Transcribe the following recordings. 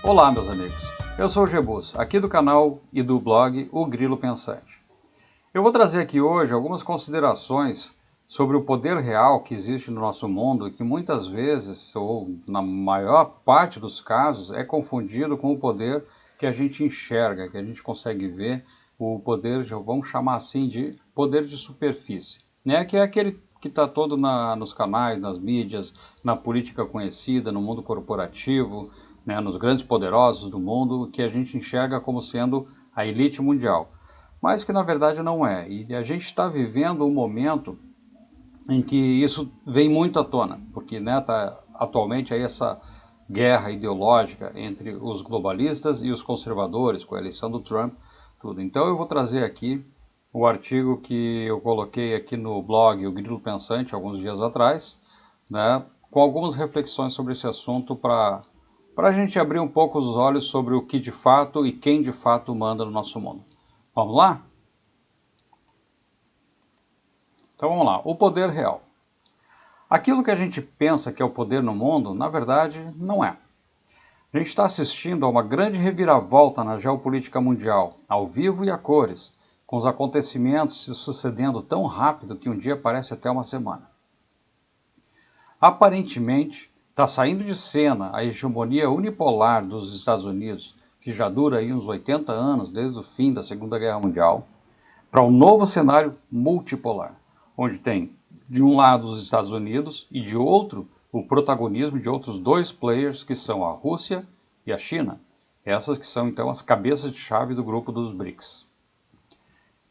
Olá, meus amigos. Eu sou o Gebus, aqui do canal e do blog O Grilo Pensante. Eu vou trazer aqui hoje algumas considerações sobre o poder real que existe no nosso mundo e que muitas vezes, ou na maior parte dos casos, é confundido com o poder que a gente enxerga, que a gente consegue ver, o poder, vamos chamar assim, de poder de superfície, né? Que é aquele que está todo nos canais, nas mídias, na política conhecida, no mundo corporativo, né, nos grandes poderosos do mundo, que a gente enxerga como sendo a elite mundial, mas que na verdade não é. E a gente está vivendo um momento em que isso vem muito à tona, porque tá atualmente aí essa guerra ideológica entre os globalistas e os conservadores, com a eleição do Trump, tudo. Então eu vou trazer aqui o artigo que eu coloquei aqui no blog O Grilo Pensante alguns dias atrás, né, com algumas reflexões sobre esse assunto para a gente abrir um pouco os olhos sobre o que de fato e quem de fato manda no nosso mundo. Vamos lá? Então vamos lá. O poder real. Aquilo que a gente pensa que é o poder no mundo, na verdade, não é. A gente está assistindo a uma grande reviravolta na geopolítica mundial, ao vivo e a cores, com os acontecimentos se sucedendo tão rápido que um dia parece até uma semana. Aparentemente, está saindo de cena a hegemonia unipolar dos Estados Unidos, que já dura aí uns 80 anos, desde o fim da Segunda Guerra Mundial, para um novo cenário multipolar, onde tem, de um lado, os Estados Unidos e, de outro, o protagonismo de outros dois players, que são a Rússia e a China. Essas que são, então, as cabeças de chave do grupo dos BRICS.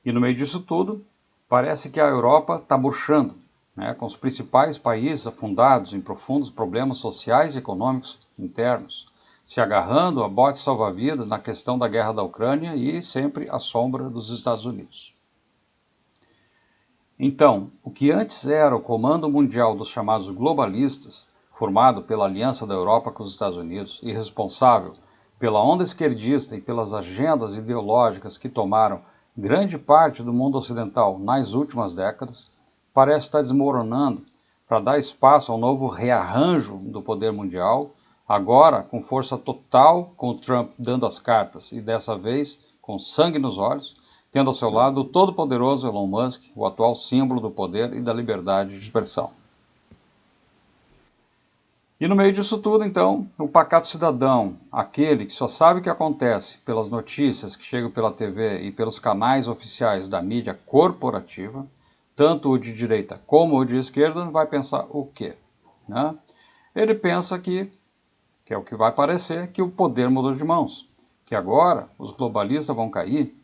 E no meio disso tudo, parece que a Europa está murchando, né, com os principais países afundados em profundos problemas sociais e econômicos internos, se agarrando a bote salva-vidas na questão da guerra da Ucrânia e sempre à sombra dos Estados Unidos. Então, o que antes era o comando mundial dos chamados globalistas, formado pela aliança da Europa com os Estados Unidos e responsável pela onda esquerdista e pelas agendas ideológicas que tomaram grande parte do mundo ocidental nas últimas décadas, parece estar desmoronando para dar espaço ao novo rearranjo do poder mundial, agora com força total, com o Trump dando as cartas e dessa vez com sangue nos olhos, tendo ao seu lado o todo-poderoso Elon Musk, o atual símbolo do poder e da liberdade de expressão. E no meio disso tudo, então, o pacato cidadão, aquele que só sabe o que acontece pelas notícias que chegam pela TV e pelos canais oficiais da mídia corporativa, tanto o de direita como o de esquerda, vai pensar o quê? Né? Ele pensa que é o que vai parecer, que o poder mudou de mãos, que agora os globalistas vão cair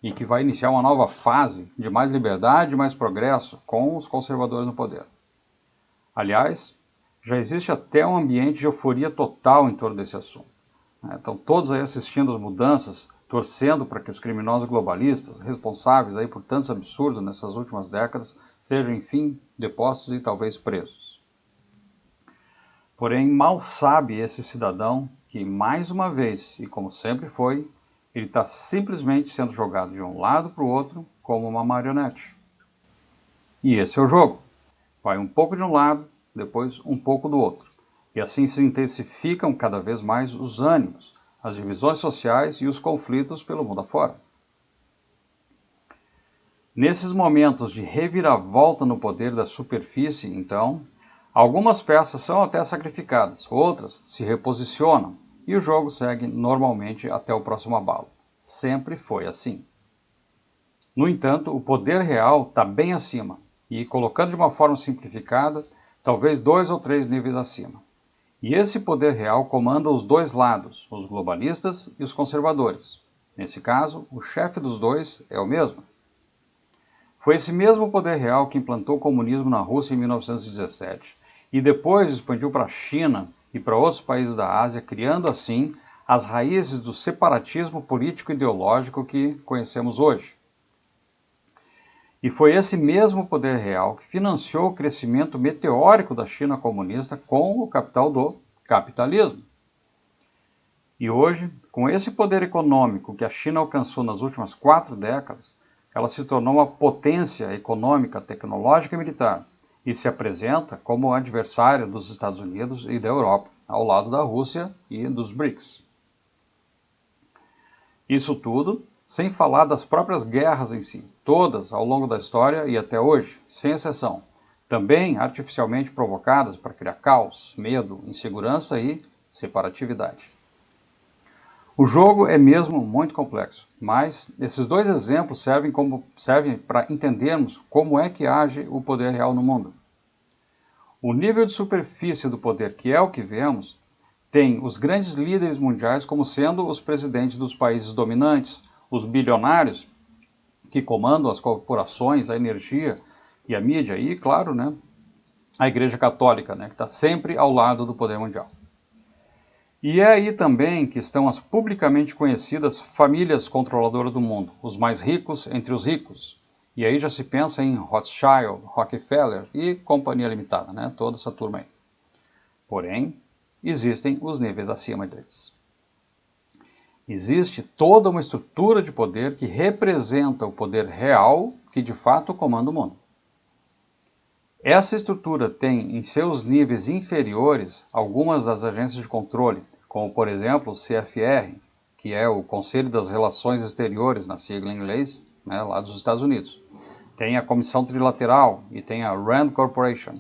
e que vai iniciar uma nova fase de mais liberdade e mais progresso com os conservadores no poder. Aliás, já existe até um ambiente de euforia total em torno desse assunto. Estão todos aí assistindo as mudanças, torcendo para que os criminosos globalistas, responsáveis aí por tantos absurdos nessas últimas décadas, sejam, enfim, depostos e talvez presos. Porém, mal sabe esse cidadão que, mais uma vez, e como sempre foi, ele está simplesmente sendo jogado de um lado para o outro como uma marionete. E esse é o jogo. Vai um pouco de um lado, depois um pouco do outro. E assim se intensificam cada vez mais os ânimos, as divisões sociais e os conflitos pelo mundo afora. Nesses momentos de reviravolta no poder da superfície, então, algumas peças são até sacrificadas, outras se reposicionam e o jogo segue normalmente até o próximo abalo. Sempre foi assim. No entanto, o poder real está bem acima e, colocando de uma forma simplificada, talvez 2 ou 3 níveis acima. E esse poder real comanda os dois lados, os globalistas e os conservadores. Nesse caso, o chefe dos dois é o mesmo. Foi esse mesmo poder real que implantou o comunismo na Rússia em 1917 e depois expandiu para a China e para outros países da Ásia, criando assim as raízes do separatismo político e ideológico que conhecemos hoje. E foi esse mesmo poder real que financiou o crescimento meteórico da China comunista com o capital do capitalismo. E hoje, com esse poder econômico que a China alcançou nas últimas 4 décadas, ela se tornou uma potência econômica, tecnológica e militar e se apresenta como adversária dos Estados Unidos e da Europa, ao lado da Rússia e dos BRICS. Isso tudo sem falar das próprias guerras em si, todas ao longo da história e até hoje, sem exceção, também artificialmente provocadas para criar caos, medo, insegurança e separatividade. O jogo é mesmo muito complexo, mas esses dois exemplos servem para entendermos como é que age o poder real no mundo. O nível de superfície do poder, que é o que vemos, tem os grandes líderes mundiais como sendo os presidentes dos países dominantes, os bilionários que comandam as corporações, a energia e a mídia, e, claro, né, a Igreja Católica, né, que está sempre ao lado do poder mundial. E é aí também que estão as publicamente conhecidas famílias controladoras do mundo, os mais ricos entre os ricos. E aí já se pensa em Rothschild, Rockefeller e Companhia Limitada, né, toda essa turma aí. Porém, existem os níveis acima deles. Existe toda uma estrutura de poder que representa o poder real que de fato comanda o mundo. Essa estrutura tem em seus níveis inferiores algumas das agências de controle, como por exemplo o CFR, que é o Conselho das Relações Exteriores, na sigla em inglês, né, lá dos Estados Unidos. Tem a Comissão Trilateral e tem a RAND Corporation,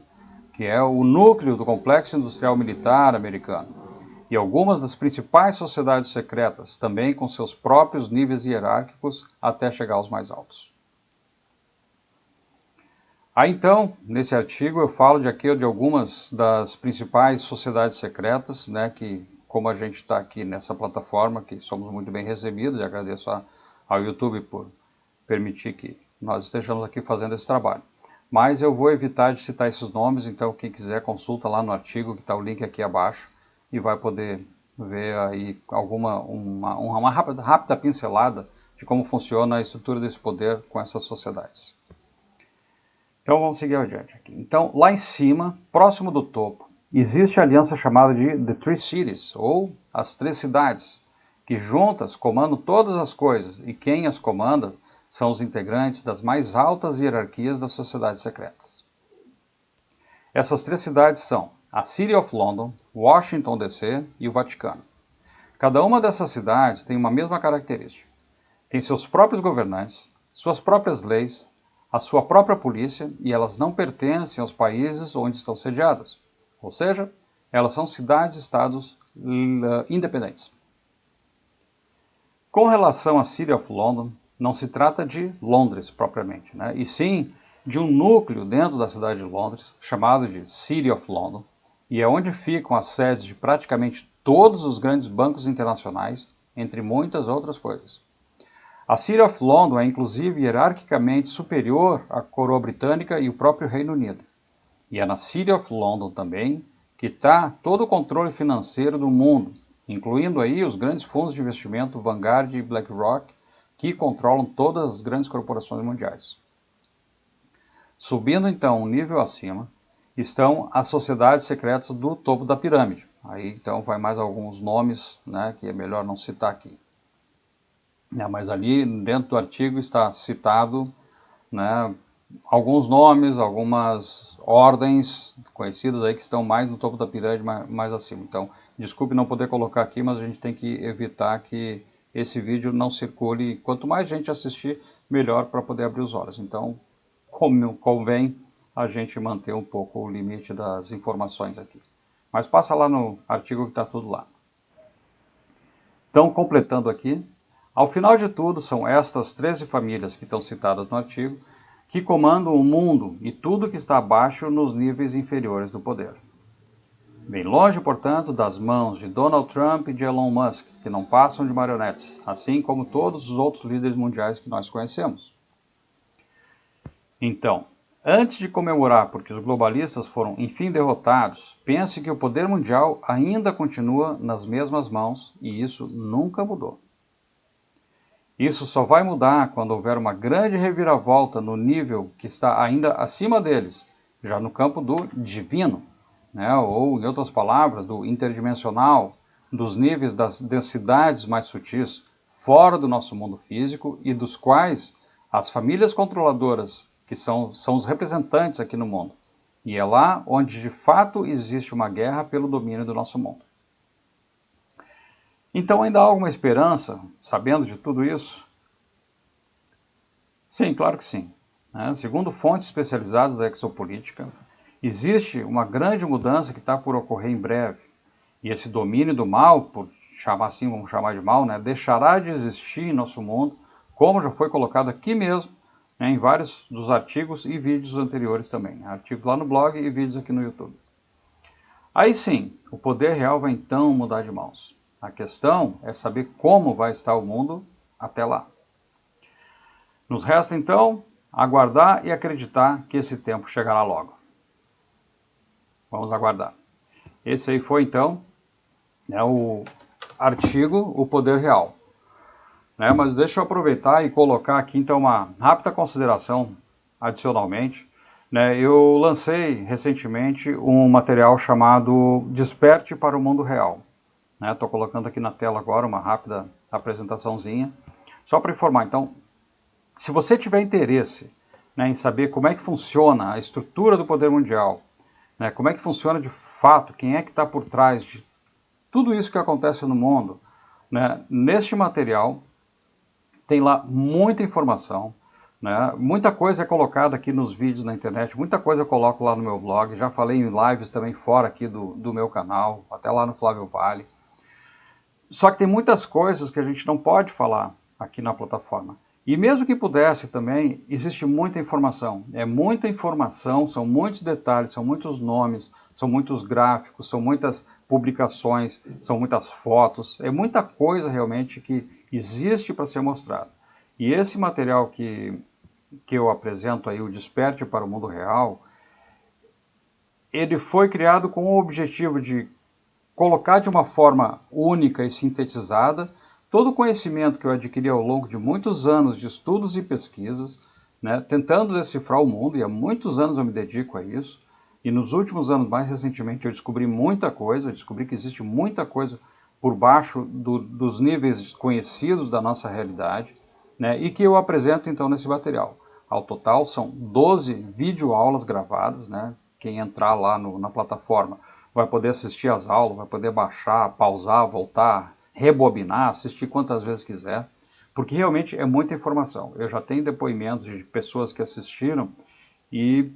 que é o núcleo do Complexo Industrial Militar americano. E algumas das principais sociedades secretas, também com seus próprios níveis hierárquicos até chegar aos mais altos. Então, nesse artigo eu falo de algumas das principais sociedades secretas, né, que como a gente está aqui nessa plataforma, que somos muito bem recebidos, e agradeço ao YouTube por permitir que nós estejamos aqui fazendo esse trabalho. Mas eu vou evitar de citar esses nomes, então quem quiser consulta lá no artigo, que está o link aqui abaixo, e vai poder ver aí uma rápida pincelada de como funciona a estrutura desse poder com essas sociedades. Então vamos seguir adiante aqui. Então, lá em cima, próximo do topo, existe a aliança chamada de The Three Cities, ou as Três Cidades, que juntas comandam todas as coisas, e quem as comanda são os integrantes das mais altas hierarquias das sociedades secretas. Essas três cidades são a City of London, Washington DC e o Vaticano. Cada uma dessas cidades tem uma mesma característica. Tem seus próprios governantes, suas próprias leis, a sua própria polícia e elas não pertencem aos países onde estão sediadas. Ou seja, elas são cidades-estados independentes. Com relação à City of London, não se trata de Londres propriamente, né? E sim de um núcleo dentro da cidade de Londres, chamado de City of London, e é onde ficam as sedes de praticamente todos os grandes bancos internacionais, entre muitas outras coisas. A City of London é inclusive hierarquicamente superior à coroa britânica e o próprio Reino Unido. E é na City of London também que está todo o controle financeiro do mundo, incluindo aí os grandes fundos de investimento Vanguard e BlackRock, que controlam todas as grandes corporações mundiais. Subindo então um nível acima, estão as sociedades secretas do topo da pirâmide. Aí então vai mais alguns nomes, né, que é melhor não citar aqui. Mas ali dentro do artigo está citado, né, alguns nomes, algumas ordens conhecidas aí que estão mais no topo da pirâmide, mais acima. Então, desculpe não poder colocar aqui, mas a gente tem que evitar que esse vídeo não circule. Quanto mais gente assistir, melhor para poder abrir os olhos. Então, como convém a gente manter um pouco o limite das informações aqui. Mas passa lá no artigo que está tudo lá. Então, completando aqui, ao final de tudo, são estas 13 famílias que estão citadas no artigo que comandam o mundo e tudo que está abaixo nos níveis inferiores do poder. Bem longe, portanto, das mãos de Donald Trump e de Elon Musk, que não passam de marionetes, assim como todos os outros líderes mundiais que nós conhecemos. Então, antes de comemorar porque os globalistas foram enfim derrotados, pense que o poder mundial ainda continua nas mesmas mãos e isso nunca mudou. Isso só vai mudar quando houver uma grande reviravolta no nível que está ainda acima deles, já no campo do divino, né? Ou, em outras palavras, do interdimensional, dos níveis das densidades mais sutis, fora do nosso mundo físico e dos quais as famílias controladoras, que são os representantes aqui no mundo. E é lá onde de fato existe uma guerra pelo domínio do nosso mundo. Então ainda há alguma esperança, sabendo de tudo isso? Sim, claro que sim. Segundo fontes especializadas da exopolítica, existe uma grande mudança que está por ocorrer em breve. E esse domínio do mal, por chamar assim, vamos chamar de mal, deixará de existir em nosso mundo, como já foi colocado aqui mesmo, em vários dos artigos e vídeos anteriores também. Artigos lá no blog e vídeos aqui no YouTube. Aí sim, o poder real vai então mudar de mãos. A questão é saber como vai estar o mundo até lá. Nos resta então aguardar e acreditar que esse tempo chegará logo. Vamos aguardar. Esse aí foi então o artigo O Poder Real. Mas deixa eu aproveitar e colocar aqui então uma rápida consideração adicionalmente. Eu lancei recentemente um material chamado Desperte para o Mundo Real. Estou colocando aqui na tela agora uma rápida apresentaçãozinha, só para informar. Então, se você tiver interesse em saber como é que funciona a estrutura do poder mundial, como é que funciona de fato, quem é que está por trás de tudo isso que acontece no mundo, neste material tem lá muita informação, muita coisa é colocada aqui nos vídeos na internet, muita coisa eu coloco lá no meu blog, já falei em lives também fora aqui do meu canal, até lá no Flávio Vale. Só que tem muitas coisas que a gente não pode falar aqui na plataforma. E mesmo que pudesse também, existe muita informação. É muita informação, são muitos detalhes, são muitos nomes, são muitos gráficos, são muitas publicações, são muitas fotos. É muita coisa realmente que existe para ser mostrado. E esse material que eu apresento aí, o Desperte para o Mundo Real, ele foi criado com o objetivo de colocar de uma forma única e sintetizada todo o conhecimento que eu adquiri ao longo de muitos anos de estudos e pesquisas, tentando decifrar o mundo, e há muitos anos eu me dedico a isso, e nos últimos anos, mais recentemente, eu descobri muita coisa, descobri que existe muita coisa por baixo dos níveis conhecidos da nossa realidade, e que eu apresento então nesse material. Ao total são 12 videoaulas gravadas, quem entrar lá na plataforma vai poder assistir às aulas, vai poder baixar, pausar, voltar, rebobinar, assistir quantas vezes quiser, porque realmente é muita informação. Eu já tenho depoimentos de pessoas que assistiram e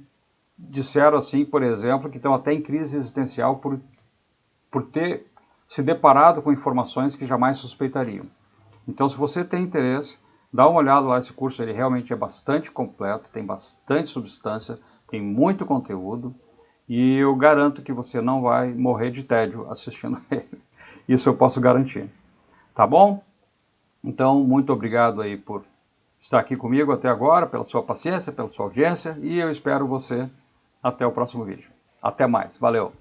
disseram assim, por exemplo, que estão até em crise existencial por ter se deparado com informações que jamais suspeitariam. Então, se você tem interesse, dá uma olhada lá, esse curso ele realmente é bastante completo, tem bastante substância, tem muito conteúdo, e eu garanto que você não vai morrer de tédio assistindo ele. Isso eu posso garantir. Tá bom? Então, muito obrigado aí por estar aqui comigo até agora, pela sua paciência, pela sua audiência, e eu espero você até o próximo vídeo. Até mais. Valeu!